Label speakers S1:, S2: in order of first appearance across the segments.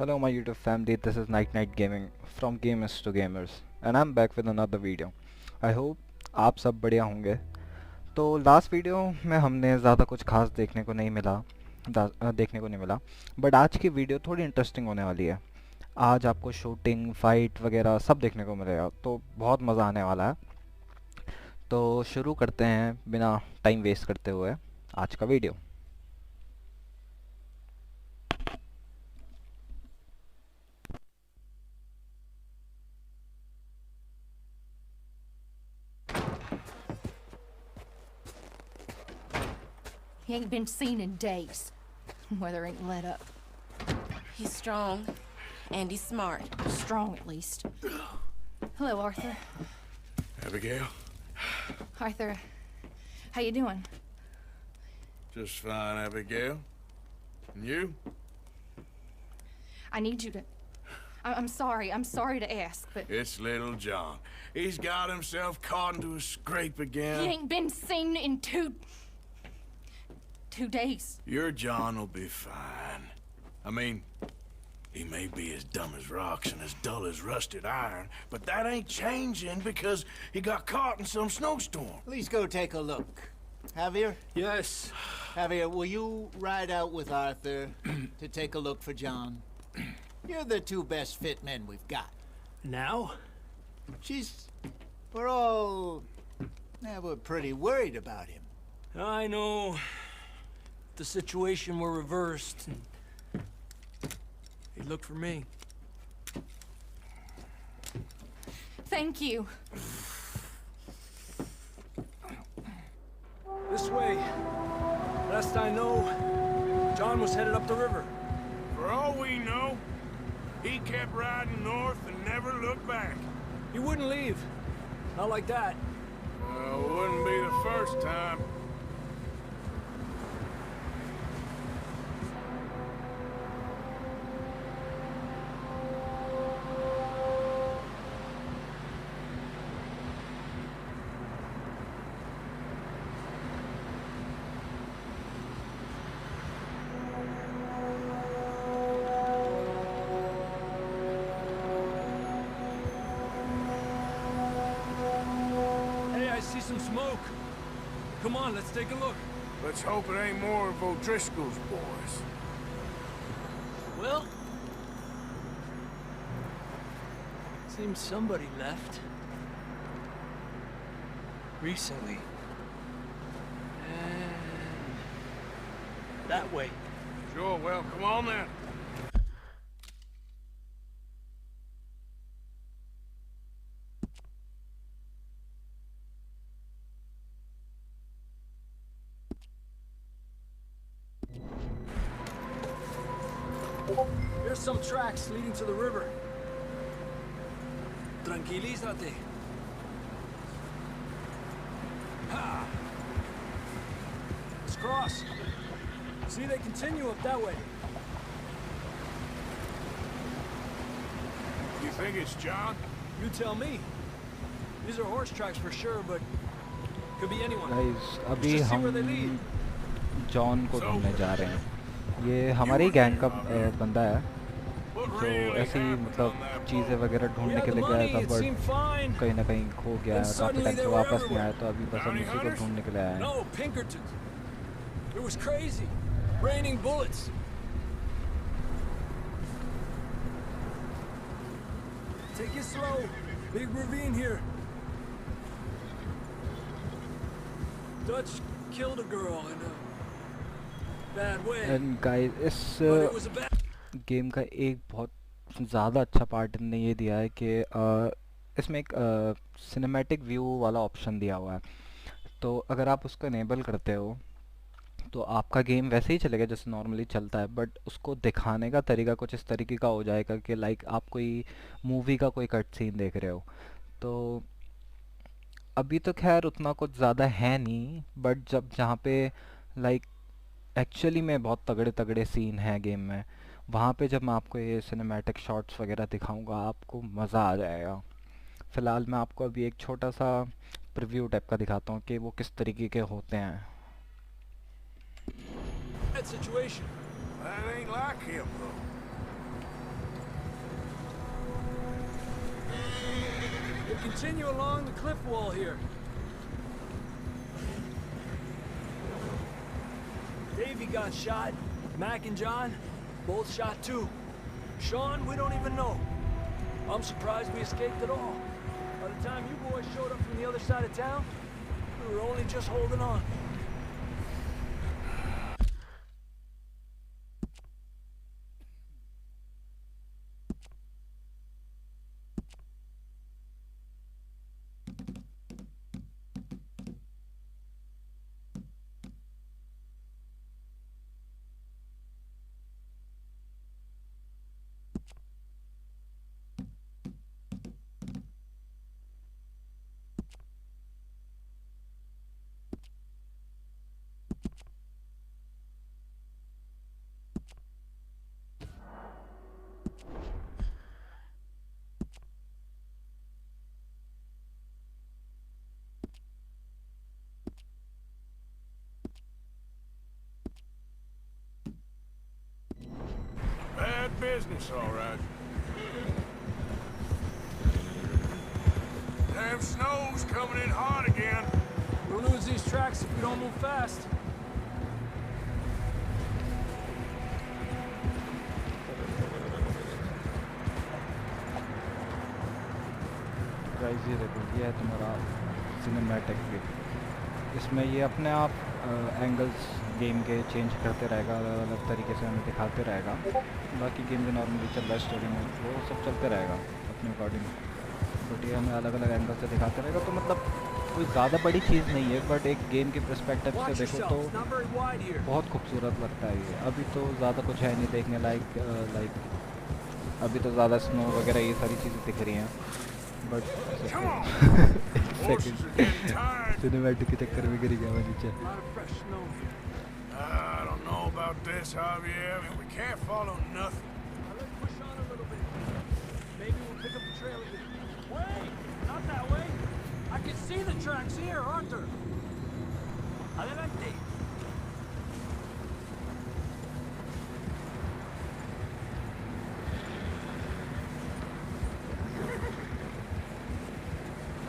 S1: Hello my YouTube family, this is Night Night Gaming from Gamers to Gamers and I'm back with another video. I hope आप सब बढ़िया होंगे। तो last video में हमने ज़्यादा कुछ खास देखने को नहीं मिला बट आज की वीडियो थोड़ी इंटरेस्टिंग होने वाली है। आज आपको शूटिंग फाइट वगैरह सब देखने को मिलेगा तो बहुत मज़ा आने वाला है। तो शुरू करते हैं बिना टाइम वेस्ट करते हुए आज का video.
S2: He ain't been seen in days. Weather ain't let up.
S3: He's strong, and he's smart.
S2: Strong, at least. Hello, Arthur.
S4: Abigail?
S2: Arthur, how you doing?
S4: Just fine, Abigail. And you?
S2: I need you to... I'm sorry to ask, but...
S4: It's little John. He's got himself caught into a scrape again.
S2: He ain't been seen in two days.
S4: Your John will be fine. I mean, he may be as dumb as rocks and as dull as rusted iron, but that ain't changing because he got caught in some snowstorm.
S5: Please go take a look. Javier?
S6: Yes.
S5: Javier, will you ride out with Arthur to take a look for John? You're the two best fit men we've got.
S6: Now?
S5: We're pretty worried about him.
S6: I know. The situation were reversed, and he looked for me.
S2: Thank you.
S6: This way. Last I know, John was headed up the river.
S4: For all we know, he kept riding north and never looked back.
S6: He wouldn't leave. Not like that.
S4: Wouldn't be the first time.
S6: I see some smoke. Come on, let's take a look.
S4: Let's hope it ain't more of O'Driscoll's boys.
S6: Well, seems somebody left. Recently. And that way.
S4: Sure, well, come on then.
S6: There's some tracks leading to the river. Tranquilízate. Ha! Let's cross. See, they continue up that way.
S4: You think it's John?
S6: You tell me. These are horse tracks for sure, but could be anyone.
S1: Guys अभी
S6: Just see
S1: हम
S6: where they lead.
S1: John को ढूंढने जा रहे हैं। ये हमारी gang का बंदा है जो ऐसी मतलब चीज़ें वगैरह ढूंढने के लिए गया था बट कहीं ना कहीं खो गया है, काफ़ी टाइम से वापस नहीं आया, तो अभी बस हम उसी को ढूंढने के लिए आए हैं।
S6: No, Pinkertons. It was crazy. Raining bullets. Take it slow. Big ravine here. Dutch killed a girl in a bad way.
S1: And guys इस
S6: But it was a bad...
S1: game का एक बहुत ज़्यादा अच्छा पार्ट इन्होंने ये दिया है कि इसमें एक सिनेमैटिक व्यू वाला ऑप्शन दिया हुआ है। तो अगर आप उसको इनेबल करते हो तो आपका गेम वैसे ही चलेगा जैसे नॉर्मली चलता है, बट उसको दिखाने का तरीका कुछ इस तरीके का हो जाएगा कि लाइक आप कोई मूवी का कोई कट सीन देख रहे हो। तो अभी तो खैर उतना कुछ ज़्यादा है नहीं, बट जहाँ पे लाइक एक्चुअली में बहुत तगड़े तगड़े सीन हैं गेम में, वहाँ पे जब मैं आपको ये सिनेमैटिक शॉट्स वगैरह दिखाऊंगा आपको मज़ा आ जाएगा। फ़िलहाल मैं आपको अभी एक छोटा सा प्रीव्यू टाइप का दिखाता हूँ कि वो किस तरीके के होते हैं।
S6: That situation.
S4: That ain't like him, though.
S6: continue along the cliff wall here. Davey got shot. Mac and John, both shot too. Sean, we don't even know. I'm surprised we escaped at all. By the time you boys showed up from the other side of town, we were only just holding on.
S4: Bad business, all right. Damn snow's coming in hot again.
S6: We'll lose these tracks if we don't move fast.
S1: Guys ये देखो, ये है तुम्हारा cinematic view. इसमें ये अपने आप angles game के चेंज करते रहेगा, अलग अलग तरीके से हमें दिखाते रहेगा। बाकी गेम में नॉर्मली चल रहा है, स्टोरी में वो सब चलते रहेगा अपने अकॉर्डिंग, बट ये हमें अलग अलग एंगल से दिखाते रहेगा। तो मतलब कोई ज़्यादा बड़ी चीज़ नहीं है, बट एक गेम के पर्सपेक्टिव से देखो तो बहुत खूबसूरत लगता है ये। अभी तो ज़्यादा कुछ है नहीं देखने लाइक अभी तो ज़्यादा स्नो वगैरह ये सारी चीज़ें दिख रही हैं, बट सिनेमैटिक के चक्कर में गिर गया मैं नीचे।
S4: I don't know about this, Javier. I mean, we can't follow nothing.
S6: Let's push on a little bit. Maybe we'll pick up the trail again. Wait! Not that way! I can see the tracks here, Arthur! Adelante!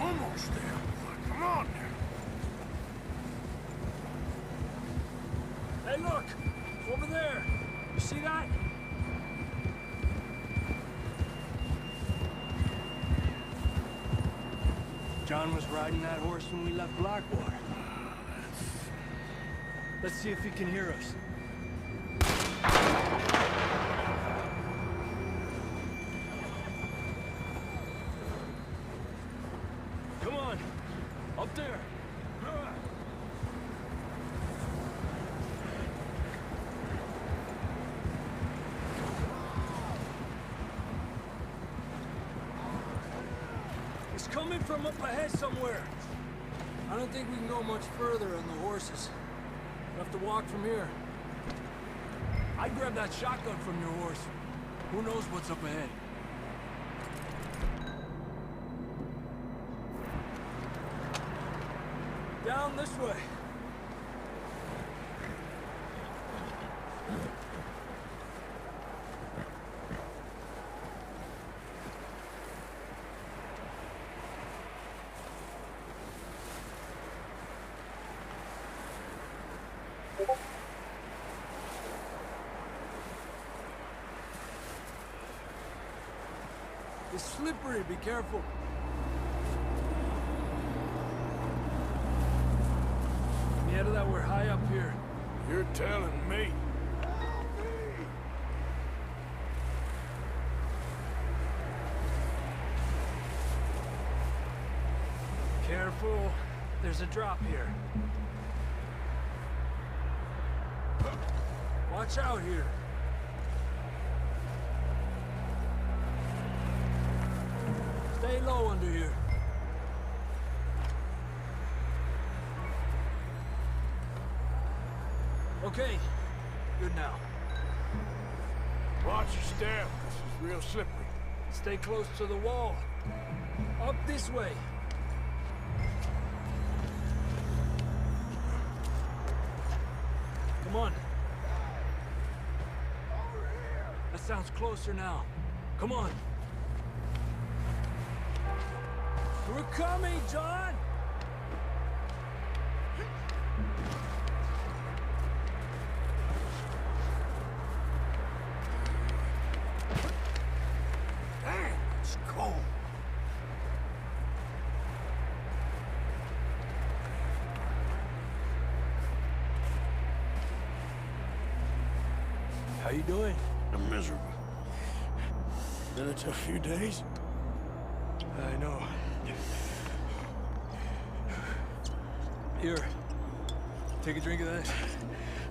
S4: Almost there, boy. Come on now.
S6: Hey, look! Over there! You see that? John was riding that horse when we left Blackwater. Let's see if he can hear us. Come on! Up there! It's coming from up ahead somewhere. I don't think we can go much further on the horses. We'll have to walk from here. I'd grab that shotgun from your horse. Who knows what's up ahead? Down this way. It's slippery, be careful. Yeah, that we're high up here.
S4: You're telling me.
S6: Careful. There's a drop here. Watch out here. Stay low under here. Okay, good now.
S4: Watch your step. This is real slippery.
S6: Stay close to the wall. Up this way. Come on. That sounds closer now. Come on. We're coming, John!
S4: Damn, it's cold.
S6: How you doing?
S4: I'm miserable. Been a tough few days.
S6: I know. Here. Take a drink of that.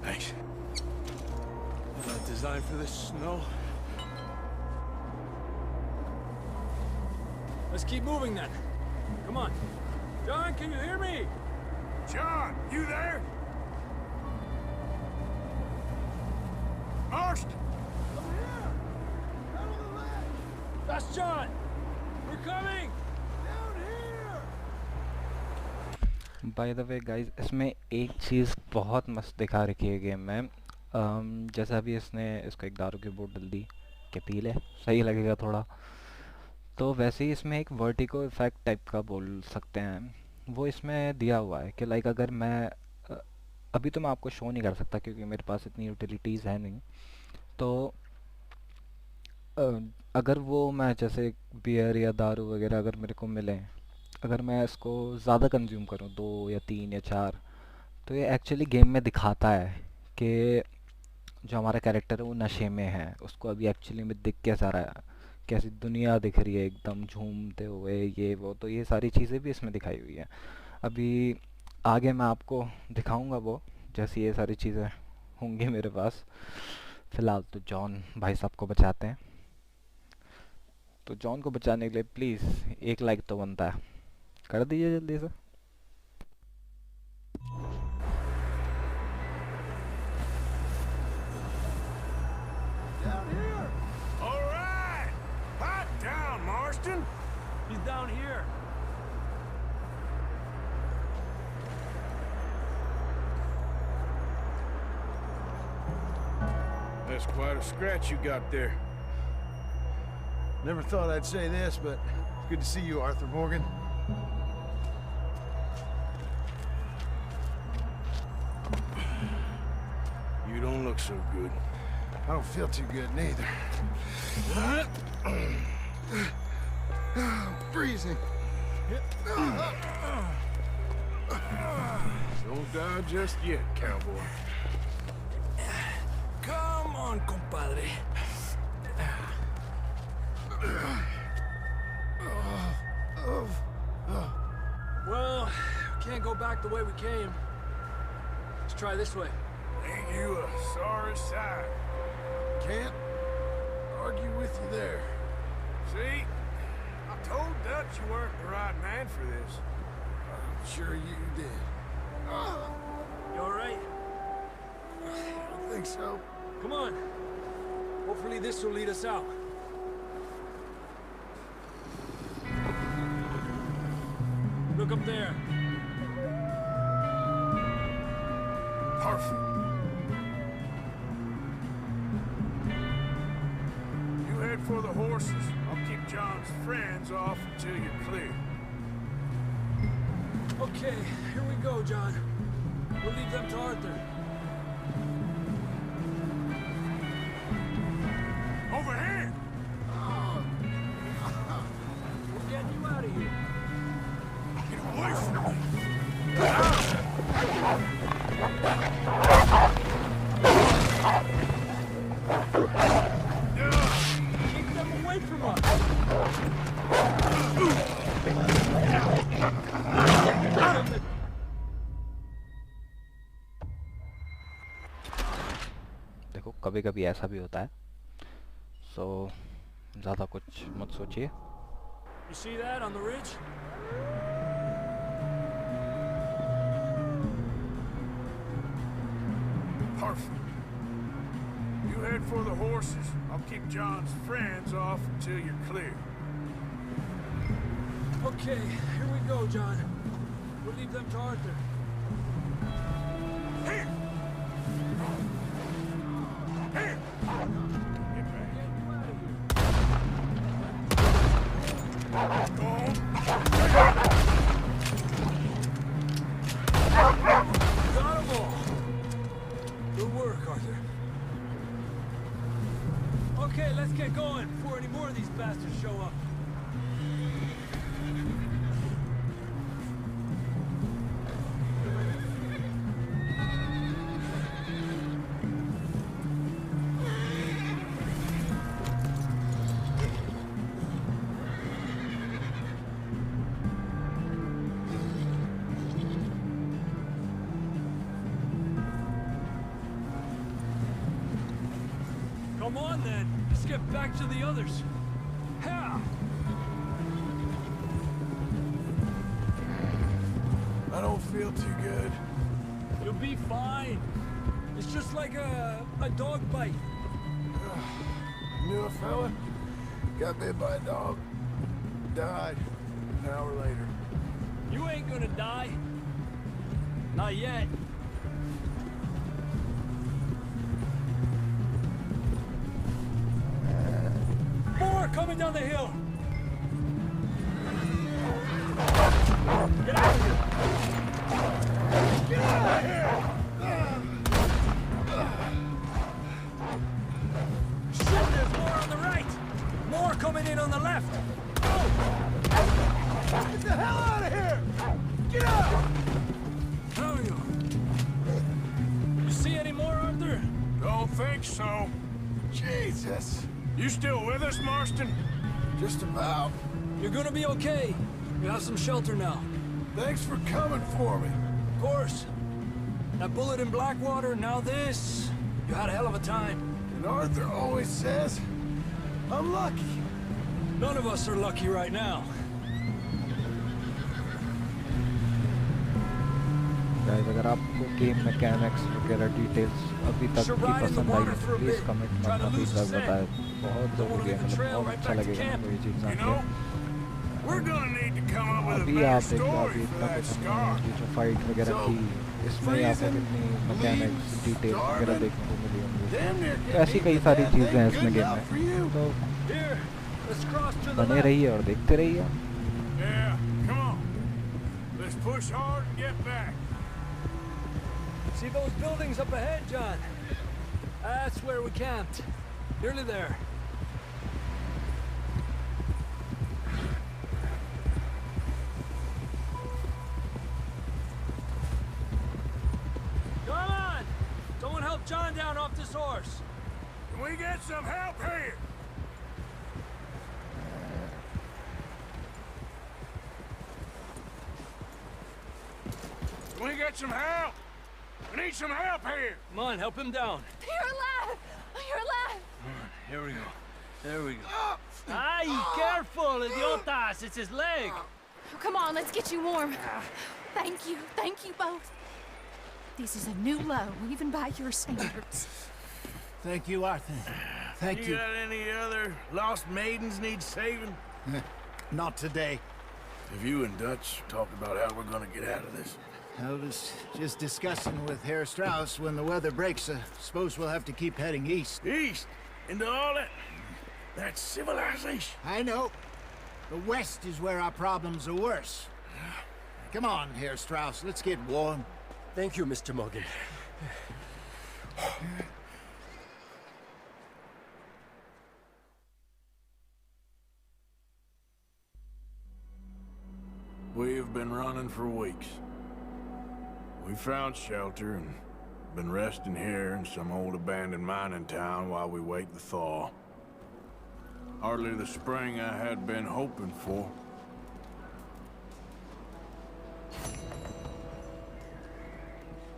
S4: Thanks.
S6: Not designed for this snow. Let's keep moving then. Come on. John, can you hear me?
S4: John, you there? Marston!
S6: Over here! Down on the left! That's John! We're coming! Down here!
S1: By the way guys, इसमें एक चीज़ बहुत मस्त दिखा रखी है game में। जैसा भी इसने इसको एक दारू की बोतल दी कि पी ले, सही लगेगा थोड़ा, तो वैसे ही इसमें एक वर्टिगो इफेक्ट टाइप का बोल सकते हैं, वो इसमें दिया हुआ है कि लाइक अगर मैं अभी तो मैं आपको शो नहीं कर सकता क्योंकि मेरे पास इतनी यूटिलिटीज़ है नहीं, तो अगर वो मैं जैसे बियर या दारू वगैरह अगर मेरे को मिले, अगर मैं इसको ज़्यादा कंज्यूम करूँ 2 या 3 या 4, तो ये एक्चुअली गेम में दिखाता है कि जो हमारा कैरेक्टर है वो नशे में है, उसको अभी एक्चुअली में दिख कैसा रहा है, कैसी दुनिया दिख रही है एकदम झूमते हुए, ये वो, तो ये सारी चीज़ें भी इसमें दिखाई हुई है। अभी आगे मैं आपको दिखाऊंगा वो, जैसी ये सारी चीज़ें होंगी मेरे पास। फ़िलहाल तो जॉन भाई साहब को बचाते हैं, तो जॉन को बचाने के लिए प्लीज़ एक लाइक तो बनता है, कर दीजिए जल्दी से।
S6: Down here!
S4: All right! Hot down, Marston!
S6: He's down here.
S4: That's quite a scratch you got there.
S7: Never thought I'd say this, but it's good to see you, Arthur Morgan.
S4: You don't look so good.
S7: I don't feel too good, neither. Freezing.
S4: Don't die just yet, cowboy.
S6: Come on, compadre. Well, we can't go back the way we came. Let's try this way.
S4: Ain't you a sorry sight?
S7: Can't argue with you there.
S4: See? I told Dutch you weren't the right man for this.
S7: I'm sure you did.
S6: You all right?
S7: I don't think so.
S6: Come on. Hopefully this will lead us out. Look up there.
S4: Perfect. You head for the horses. I'll keep John's friends off until you're clear.
S6: Okay, here we go, John. We'll leave them to Arthur.
S4: Over here!
S6: We're getting you out of here.
S4: Get away from me!
S6: Keep them away from us.
S1: देखो कभी कभी ऐसा भी होता है, सो ज़्यादा कुछ मत सोचिए।
S6: You see that on the ridge?
S4: Perfect. You head for the horses. I'll keep John's friends off until you're clear.
S6: Okay, here we go, John. We'll leave them to Arthur.
S4: Here! Here! Get back.
S6: Get you out of here.
S4: Go on.
S6: Come on then. Let's get back to the others. Ha!
S7: I don't feel too good.
S6: You'll be fine. It's just like a dog bite.
S7: Knew a fella, got bit by a dog, died an hour later.
S6: You ain't gonna die. Not yet. More coming down the hill. Get out of here. Get out of here. Shit, there's more on the right. More coming in on the left.
S7: Get the hell out of here! Get out!
S6: There we go. You see any more, Arthur?
S4: Don't think so.
S7: Jesus!
S4: You still with us, Marston?
S7: Just about.
S6: You're gonna be okay. You have some shelter now.
S7: Thanks for coming for me.
S6: Of course. That bullet in Blackwater, now this. You had a hell of a time.
S7: And Arthur always says, I'm lucky.
S6: None of us are lucky right now.
S1: Guys अगर आपको game mechanics वगैरह details अभी तक की पसंद आई तो please comment करना feedback बताएं बहुत ज़रूरी है मतलब बहुत अच्छा लगेगा आपको ये चीज़ जान के
S4: We're gonna need to come up with a
S1: अभी
S4: better
S1: आप देख लो
S4: story
S1: अभी
S4: for
S1: इतना
S4: that
S1: कुछ
S4: scar.
S1: हमने जो फाइट वगैरह की इसमें आपको कितनी मैकेनिक्स डिटेल्स वगैरह देखने को मिली होंगी
S7: Damn near
S1: तो ऐसी कई सारी चीज़ें हैं इसमें गेम
S7: for you.
S1: में तो
S6: Here, let's cross to the
S1: बने
S6: left.
S1: रहिए और देखते रहिए
S4: Yeah, come on. Let's push hard and get back.
S6: See those buildings up ahead, John? That's where we camped. Nearly there. Come on! Someone help John down off this horse.
S4: Can we get some help here? Can we get some help? We need some help here.
S6: Come on, help him down.
S2: You're alive! You're alive!
S6: Here we go. There we go. Ay, careful, idiotas! It's his leg.
S2: Oh, come on, let's get you warm. Thank you both. This is a new low, even by your standards.
S5: Thank you, Arthur. Thank
S4: You
S5: you.
S4: got any other lost maidens need saving?
S5: Not today.
S4: Have you and Dutch talked about how we're gonna get out of this?
S5: I was just discussing with Herr Strauss when the weather breaks. Suppose we'll have to keep heading east.
S4: East? Into all that... That's civilization.
S5: I know. The west is where our problems are worse. Come on, Herr Strauss. Let's get warm.
S6: Thank you, Mr. Morgan.
S4: We've been running for weeks. We found shelter and been resting here in some old abandoned mining town while we wait the thaw. Hardly the spring I had been hoping for.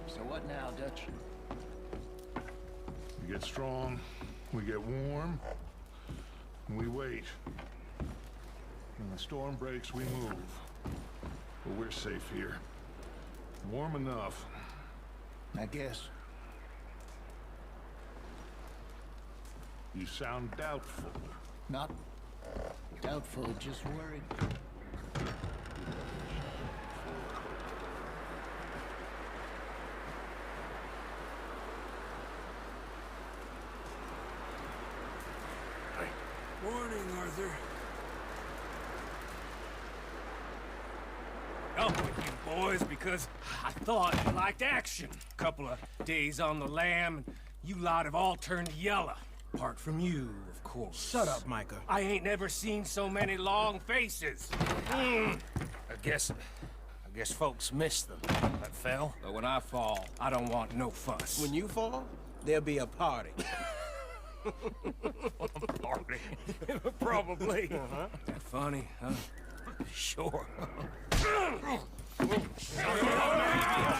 S5: So what now, Dutch?
S7: We get strong, we get warm, and we wait. When the storm breaks, we move. But we're safe here. Warm enough.
S5: I guess.
S7: You sound doubtful.
S5: Not doubtful, just worried.
S6: Morning, Arthur.
S8: Up with you boys because I thought you liked action. Couple of days on the lam, and you lot have all turned yellow. Apart from you, of course.
S5: Shut up, Micah.
S8: I ain't never seen so many long faces. I guess folks miss them. That fell. But when I fall, I don't want no fuss.
S5: When you fall, there'll be a party.
S8: Party. Probably. That funny, huh? Sure. I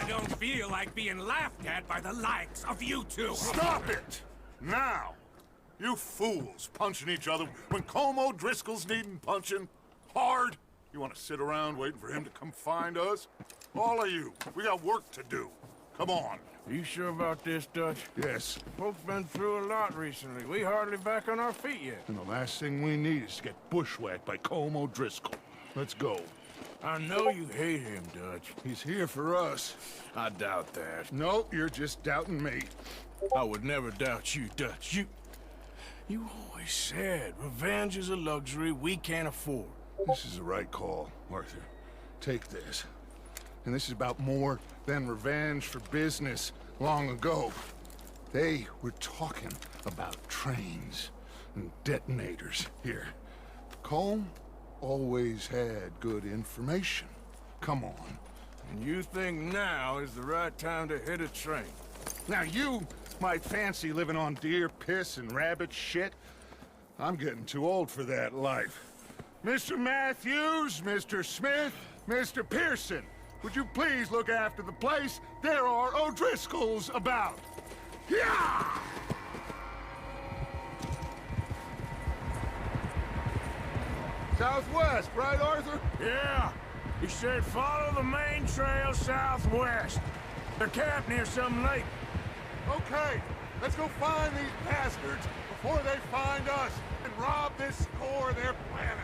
S8: don't feel like being laughed at by the likes of you two.
S7: Stop it! Now! You fools punching each other when Como Driscoll's needing punching hard. You want to sit around waiting for him to come find us? All of you, we got work to do. Come on.
S4: You sure about this, Dutch?
S7: Yes.
S4: Folks been through a lot recently. We hardly back on our feet yet.
S7: And the last thing we need is to get bushwhacked by Como Driscoll. Let's go.
S4: I know you hate him, Dutch.
S7: He's here for us.
S4: I doubt that.
S7: No, you're just doubting me.
S4: I would never doubt you, Dutch. You always said revenge is a luxury we can't afford.
S7: This is the right call, Arthur. Take this. And this is about more than revenge for business long ago. They were talking about trains and detonators here. Colm always had good information. Come on.
S4: And you think now is the right time to hit a train?
S7: Now you might fancy living on deer piss and rabbit shit. I'm getting too old for that life. Mr. Matthews, Mr. Smith, Mr. Pearson, would you please look after the place? There are O'Driscolls about. Yeah! Southwest, right, Arthur?
S4: Yeah. He said follow the main trail southwest. They're camped near some lake.
S7: Okay, let's go find these bastards before they find us and rob this score they're planning.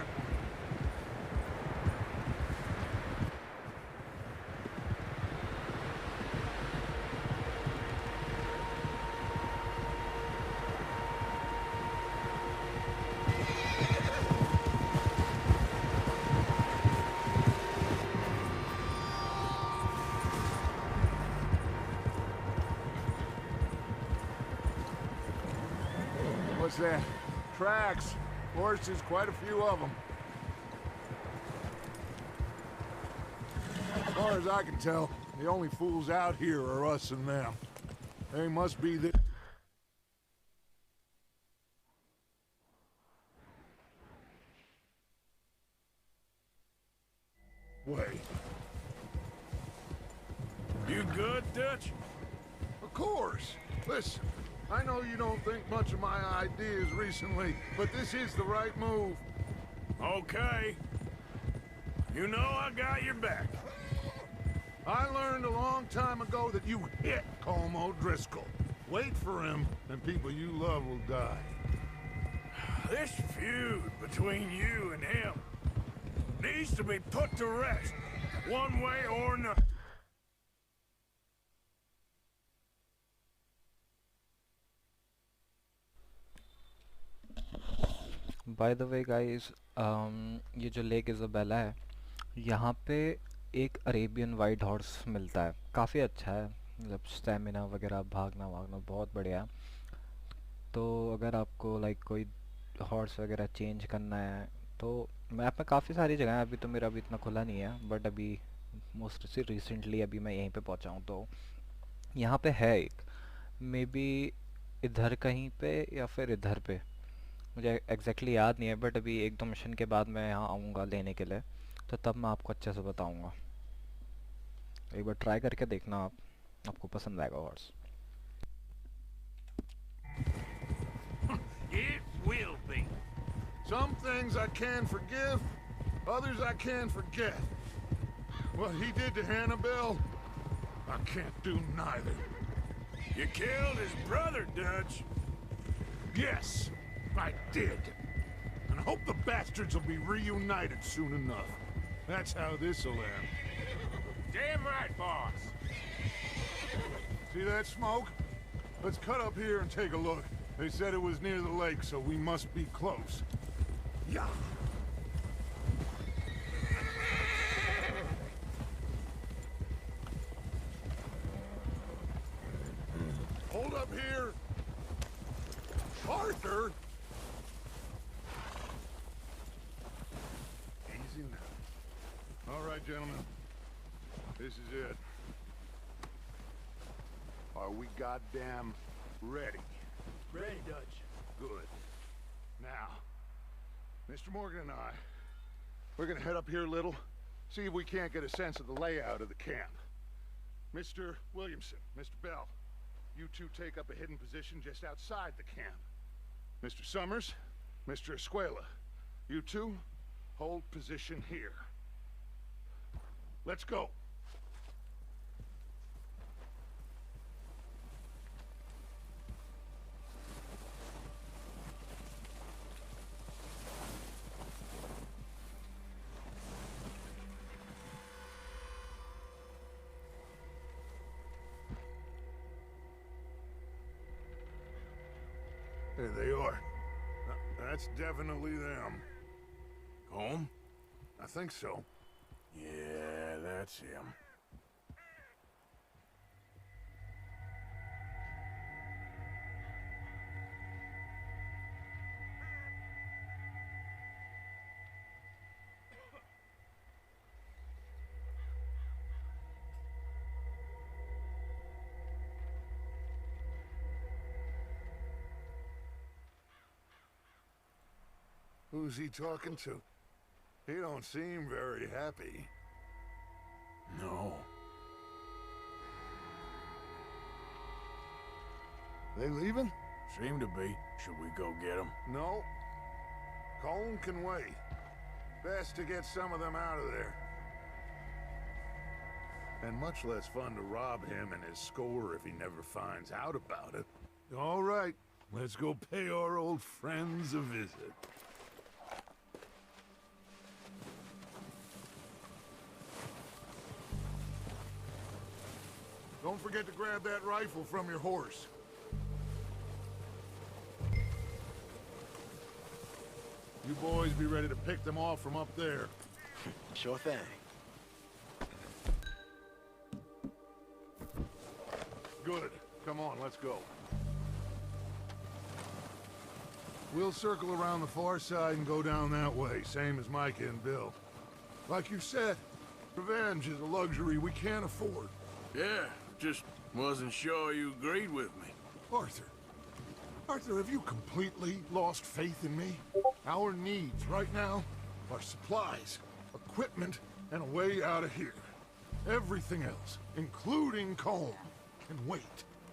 S7: What's that? Tracks. Horses, quite a few of them. As far as I can tell, the only fools out here are us and them. They must be the... Wait.
S4: You good, Dutch?
S7: Of course. Listen, I know you don't think much of my ideas recently, but this is the right move.
S4: Okay. You know I got your back.
S7: I learned a long time ago that you hit Como Driscoll. Wait for him, and people you love will die.
S4: This feud between you and him needs to be put to rest, one way or another.
S1: By the way guys, ये जो lake Isabella है, यहाँ पे एक Arabian white horse मिलता है. काफ़ी अच्छा है, मतलब स्टेमिना वगैरह, भागना वागना बहुत बढ़िया है. तो अगर आपको लाइक कोई हॉर्स वगैरह चेंज करना है तो मैप में काफ़ी सारी जगह है. अभी तो मेरा अभी इतना खुला नहीं है, बट अभी मोस्ट रिसेंटली अभी मैं यहीं पे पहुंचा हूँ. तो यहाँ पे है एक, मे बी इधर कहीं पे या फिर इधर पे, मुझे एग्जैक्टली याद नहीं है. बट अभी एक दो मिशन के बाद मैं यहाँ आऊँगा लेने के लिए, तो तब मैं आपको अच्छे से बताऊँगा. एक बार ट्राई करके देखना, आपको पसंद आएगा horse.
S4: It will be.
S7: Some things I can forgive, others I can forget. What he did to Hannibal, I can't do neither.
S4: You killed his brother, Dutch.
S7: Yes, I did. And I hope the bastards will be reunited soon enough. That's how this'll end.
S4: Damn right, boss.
S7: See that smoke? Let's cut up here and take a look. They said it was near the lake, so we must be close. Yeah. Hold up here. Arthur! Easy now. All right, gentlemen. This is it. Are we goddamn ready?
S6: Ready, Dutch.
S7: Good. Now, Mr. Morgan and I, we're gonna head up here a little, see if we can't get a sense of the layout of the camp. Mr. Williamson, Mr. Bell, you two take up a hidden position just outside the camp. Mr. Summers, Mr. Escuela, you two, hold position here. Let's go. There they are. That's definitely them.
S4: Home?
S7: I think so.
S4: Yeah, that's him.
S7: Who's he talking to? He don't seem very happy.
S4: No.
S7: They leaving?
S4: Seem to be. Should we go get him?
S7: No. Colm can wait. Best to get some of them out of there. And much less fun to rob him and his score if he never finds out about it. All right, let's go pay our old friends a visit. Don't forget to grab that rifle from your horse. You boys be ready to pick them off from up there.
S5: Sure thing.
S7: Good. Come on, let's go. We'll circle around the far side and go down that way, same as Micah and Bill. Like you said, revenge is a luxury we can't afford.
S4: Yeah, just wasn't sure you agreed with me.
S7: Arthur. Arthur, have you completely lost faith in me? Our needs right now are supplies, equipment, and a way out of here. Everything else, including Colm, can wait.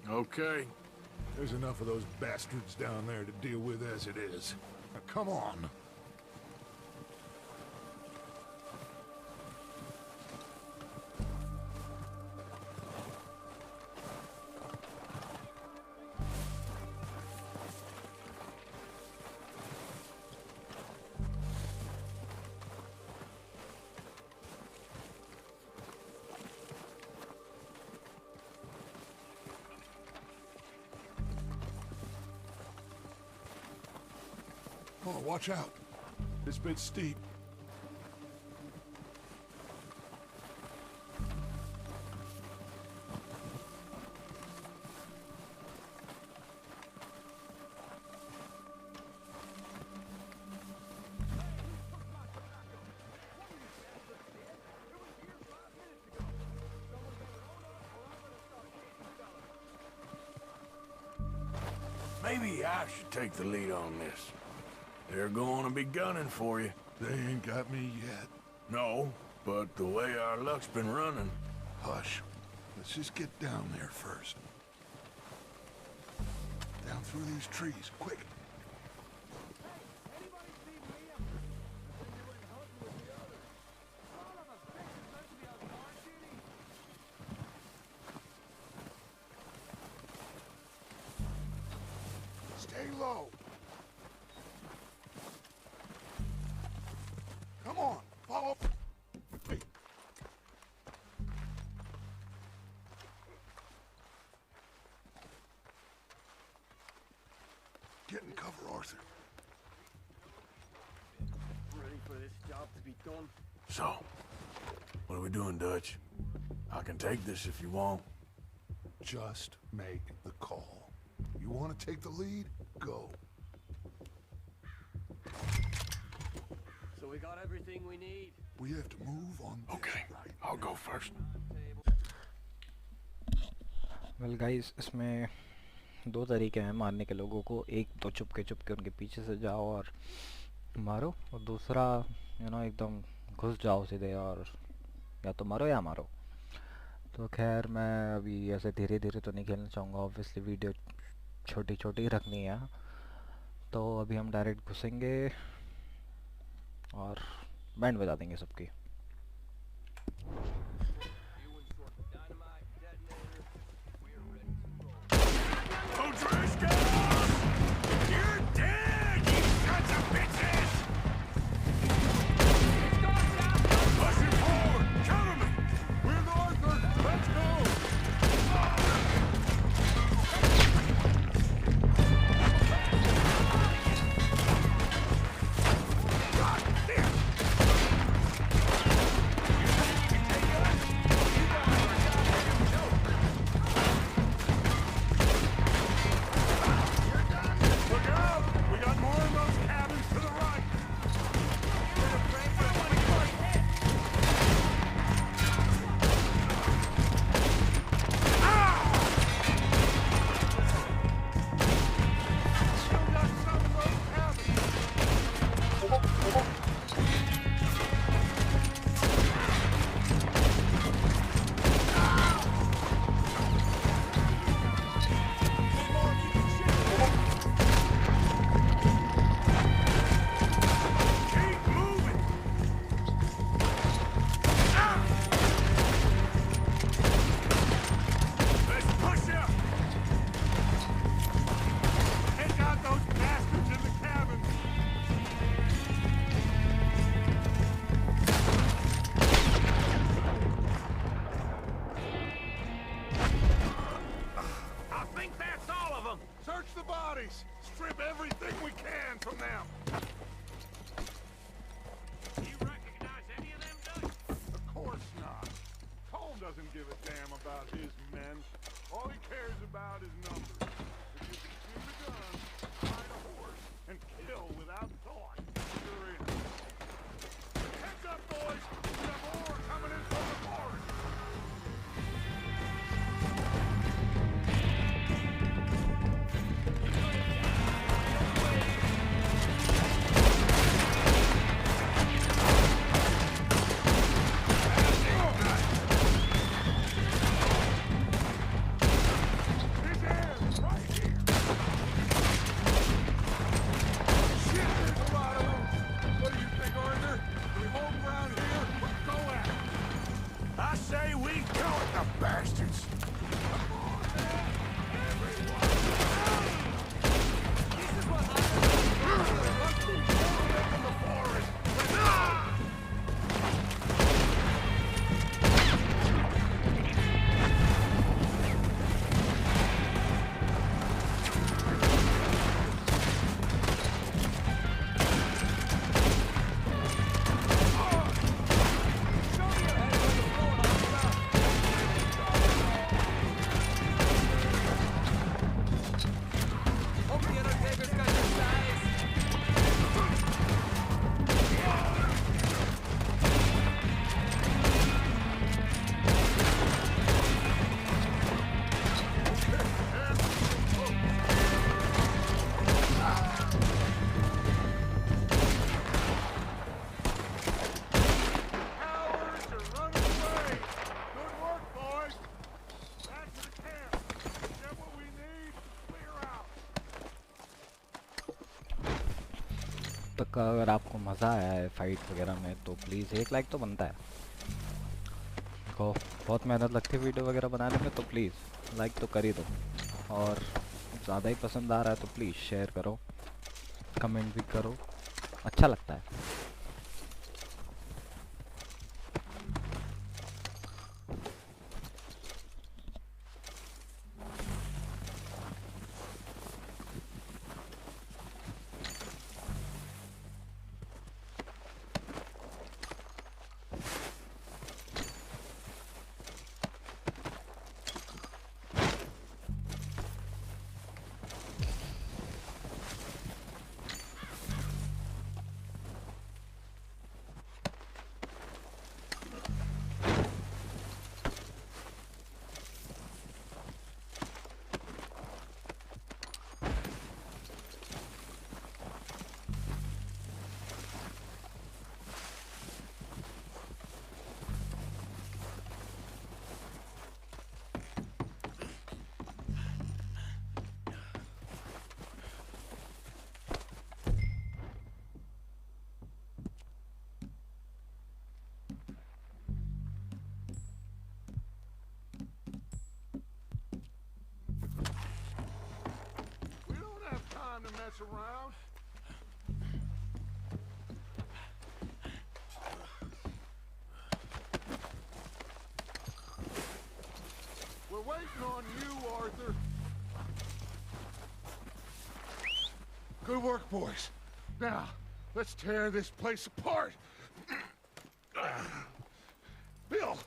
S4: Okay.
S7: There's enough of those bastards down there to deal with as it is. Now, come on. Oh, watch out. This bit's steep.
S4: Maybe I should take the lead on this. They're going to be gunning for you.
S7: They ain't got me yet.
S4: No, but the way our luck's been running...
S7: Hush. Let's just get down there first. Down through these trees, quick. Stay low. Come on, follow. Wait. Get in cover, Arthur.
S9: Ready for this job to be done?
S4: So, what are we doing, Dutch? I can take this if you want.
S7: Just make the call. You want to take the lead? Go.
S9: So we got everything we need.
S7: We have to move on this
S4: Okay,
S7: right
S4: I'll go first.
S1: Well guys, इसमें दो तरीके हैं मारने के लोगों को. एक तो चुपके चुपके उनके पीछे से जाओ और मारो, और दूसरा एकदम घुस जाओ सीधे और या तो मारो या मारो. तो खैर मैं अभी ऐसे धीरे धीरे तो नहीं खेलना चाहूँगा. ऑब्वियसली वीडियो छोटी छोटी रखनी है, तो अभी हम डायरेक्ट घुसेंगे और बैंड बजा देंगे सबकी।
S7: Strip everything we can from them.
S4: You recognize any of them, Dutch?
S7: Of course not. Cole doesn't give a damn about his men. All he cares about is numbers. If you can shoot a gun, ride a horse, and kill without thought, you're in. Heads up, boys! We have more coming in from the forest!
S1: तक अगर आपको मज़ा आया है fight वगैरह में तो please एक लाइक तो बनता है। देखो बहुत मेहनत लगती है वीडियो वगैरह बनाने में, तो प्लीज़ लाइक तो कर ही दो। और ज़्यादा ही पसंद आ रहा है तो प्लीज़ शेयर करो, कमेंट भी करो, अच्छा लगता है।
S7: us around? We're waiting on you, Arthur. Good work, boys. Now, let's tear this place apart. Bill,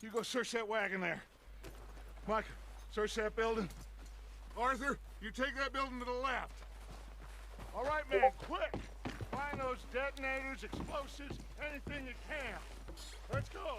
S7: you go search that wagon there. Mike, search that building. Arthur, you take that building to the left. All right, man, quick. Find those detonators, explosives, anything you can. Let's go.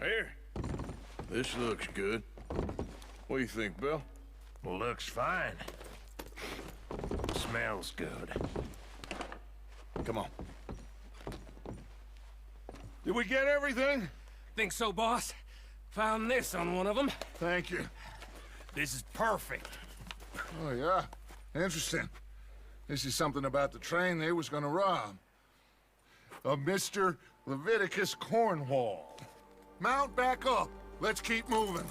S4: Here. This looks good. What do you think, Bill?
S8: Looks fine. Smells good.
S4: Come on.
S7: Did we get everything?
S8: Think so, boss? Found this on one of them.
S7: Thank you.
S8: This is perfect.
S7: Oh, yeah? Interesting. This is something about the train they was gonna rob. A Mr. Leviticus Cornwall. Mount back up. Let's keep moving.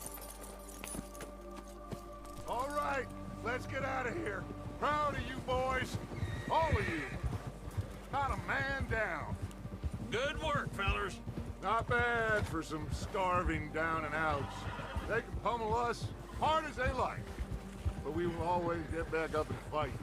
S7: All right, let's get out of here. Proud of you boys. All of you. Not a man down.
S8: Good work, fellers.
S7: Not bad for some starving down and outs. They can pummel us hard as they like. But we will always get back up and fight.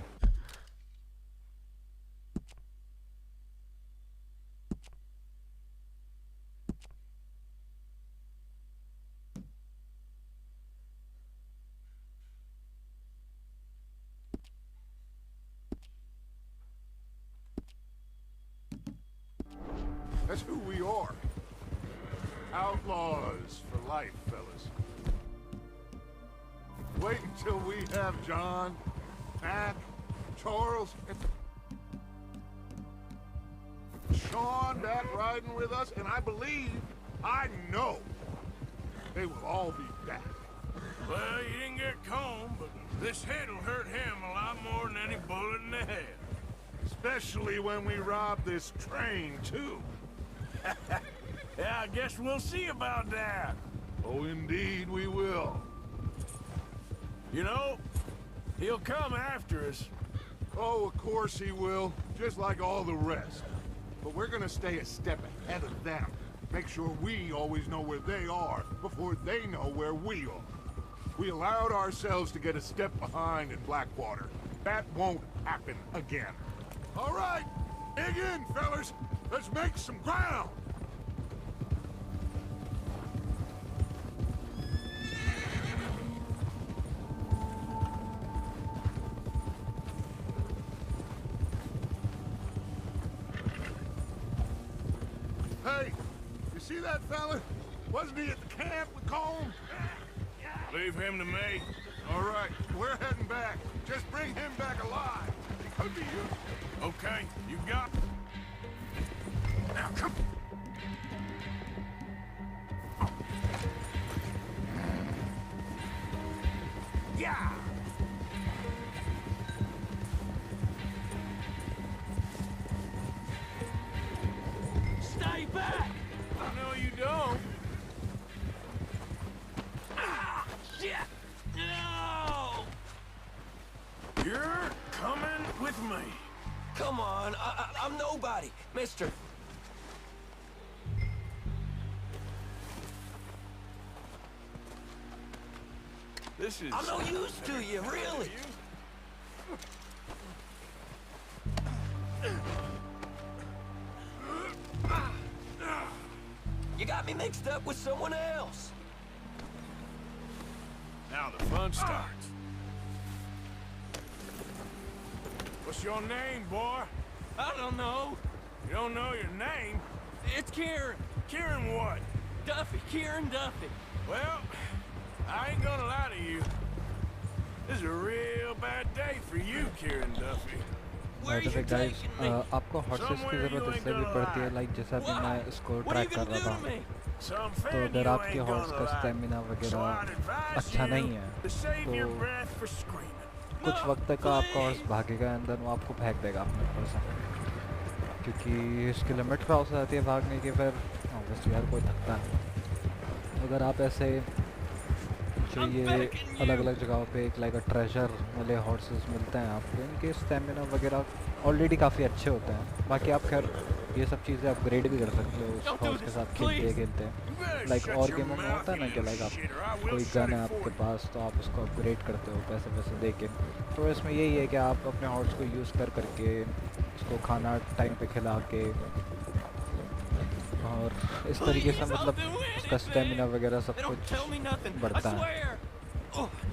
S7: That's who we are. Outlaws for life, fellas. Wait until we have John, Mac, Charles, and Sean back riding with us, and I know, they will all be back.
S4: Well, you didn't get Combe, but this hit'll hurt him a lot more than any bullet in the head.
S7: Especially when we rob this train, too.
S4: Yeah, I guess we'll see about that.
S7: Oh, indeed we will.
S4: You know, he'll come after us.
S7: Oh, of course he will, just like all the rest. But we're gonna stay a step ahead of them. Make sure we always know where they are before they know where we are. We allowed ourselves to get a step behind in Blackwater. That won't happen again. All right, dig in, fellas. Let's make some ground. Hey, you see that fella? Wasn't he at the camp with Colm?
S4: Leave him to me.
S7: All right, we're heading back. Just bring him back alive. It could be you.
S4: Okay, you got...
S7: Now, come.
S4: Yeah!
S8: Stay back!
S4: No, you don't.
S8: Ah, shit! No!
S4: You're coming with me.
S8: Come on, I'm nobody, mister.
S4: This is...
S8: I'm no use to you, really. You got me mixed up with someone else.
S4: Now the fun starts. What's your name, boy?
S8: I don't know.
S4: You don't know your name?
S8: It's Kieran.
S4: Kieran what?
S8: Duffy, Kieran Duffy.
S4: Well, I ain't gonna lie to you. This is a real bad day for you, Kieran Duffy.
S1: By the way guys, आपको horses की ज़रूरत इसलिए भी पड़ती है, like जैसा भी मैं इसको ट्रैक कर रहा था, तो अगर आपके हॉर्स का स्टेमिना वगैरह अच्छा नहीं है तो कुछ वक्त तक आपका हॉर्स भागेगा एंड देन वो आपको फेंक देगा अपने ऊपर से, क्योंकि इसकी लिमिट क्रॉस हो जाती है भागने की। फिर ऑब्वियसली हर कोई थकता है। अगर आप ऐसे जो ये अलग अलग जगहों पे एक लाइक ट्रेजर वाले हॉर्सेस मिलते हैं आपको, इनके स्टेमिना वगैरह ऑलरेडी काफ़ी अच्छे होते हैं। बाकी आप खैर ये सब चीज़ें अपग्रेड भी कर सकते हो उस हॉर्स के साथ खेलते खेलते। लाइक और गेमों में होता है ना कि लाइक आप कोई गन है आपके पास तो आप उसको अपग्रेड करते हो पैसे वैसे दे के, तो इसमें यही है कि आप अपने हॉर्स को यूज़ कर करके उसको खाना टाइम पे खिला के और इस तरीके से मतलब उसका स्टेमिना वगैरह सब कुछ बढ़ता है।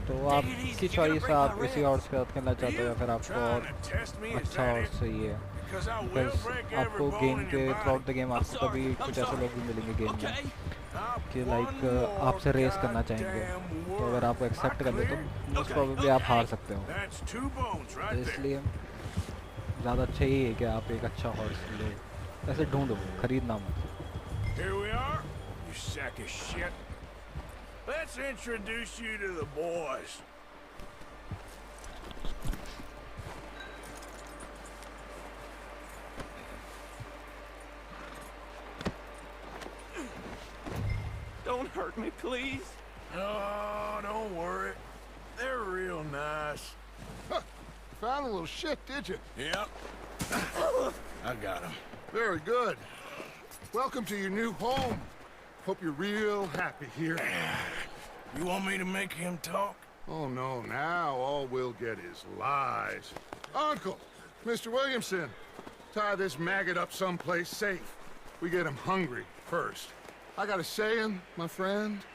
S1: तो आपकी चॉइस है, आप इसी हॉर्स के साथ खेलना चाहते हो या फिर आपको और अच्छा हॉर्स चाहिए। बिकॉज आपको गेम के थ्रू आउट द गेम आपको कभी कुछ ऐसे लोग भी मिलेंगे गेम में कि लाइक आपसे रेस करना चाहेंगे, तो अगर आप एक्सेप्ट कर ले तो मोस्ट प्रोबेबली आप हार सकते हो। तो इसलिए ज़्यादा अच्छा ही है कि आप एक अच्छा हॉर्स लो, ऐसे ढूंढो, खरीदना मत।
S4: Here we are, you sack of shit. Let's introduce you to the boys.
S9: Don't hurt me, please.
S4: Oh, don't worry. They're real nice.
S7: Huh. Found a little shit, did you?
S4: Yep. I got him.
S7: Very good. Welcome to your new home. Hope you're real happy here.
S4: You want me to make him talk?
S7: Oh, no, now all we'll get is lies. Uncle, Mr. Williamson, tie this maggot up someplace safe. We get him hungry first. I got a saying, my friend.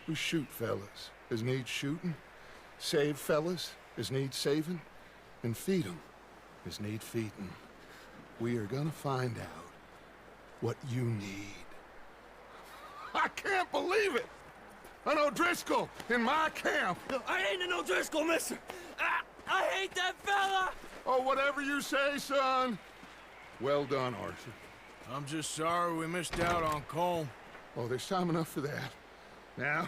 S7: We shoot fellas as need shooting, save fellas as need saving, and feed 'em as need feeding. We are gonna find out what you need. I can't believe it! An O'Driscoll in my camp!
S9: I ain't an O'Driscoll, mister! I hate that fella!
S7: Oh, whatever you say, son. Well done, Arthur.
S4: I'm just sorry we missed out on Colm.
S7: Oh, there's time enough for that. Now,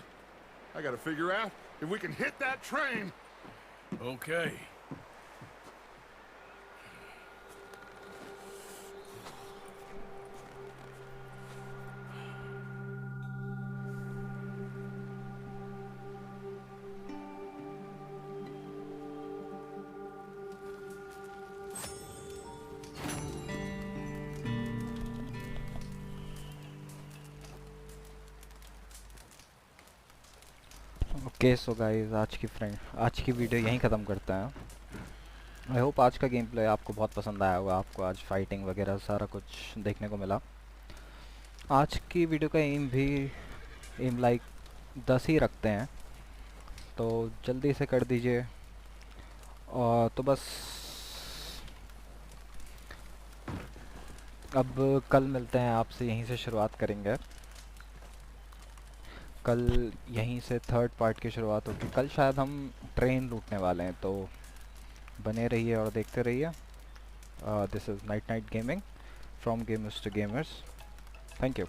S7: I gotta figure out if we can hit that train.
S4: Okay.
S1: Okay so guys, आज की video यहीं ख़त्म करते हैं। I hope आज का game play आपको बहुत पसंद आया होगा, आपको आज फाइटिंग वगैरह सारा कुछ देखने को मिला। आज की वीडियो का एम लाइक 10 ही रखते हैं, तो जल्दी से कर दीजिए। और तो बस अब कल मिलते हैं आपसे, यहीं से शुरुआत करेंगे। कल यहीं से थर्ड पार्ट की शुरुआत होगी। कल शायद हम ट्रेन लूटने वाले हैं, तो बने रहिए और देखते रहिए। This is night night gaming from gamers to gamers. Thank you.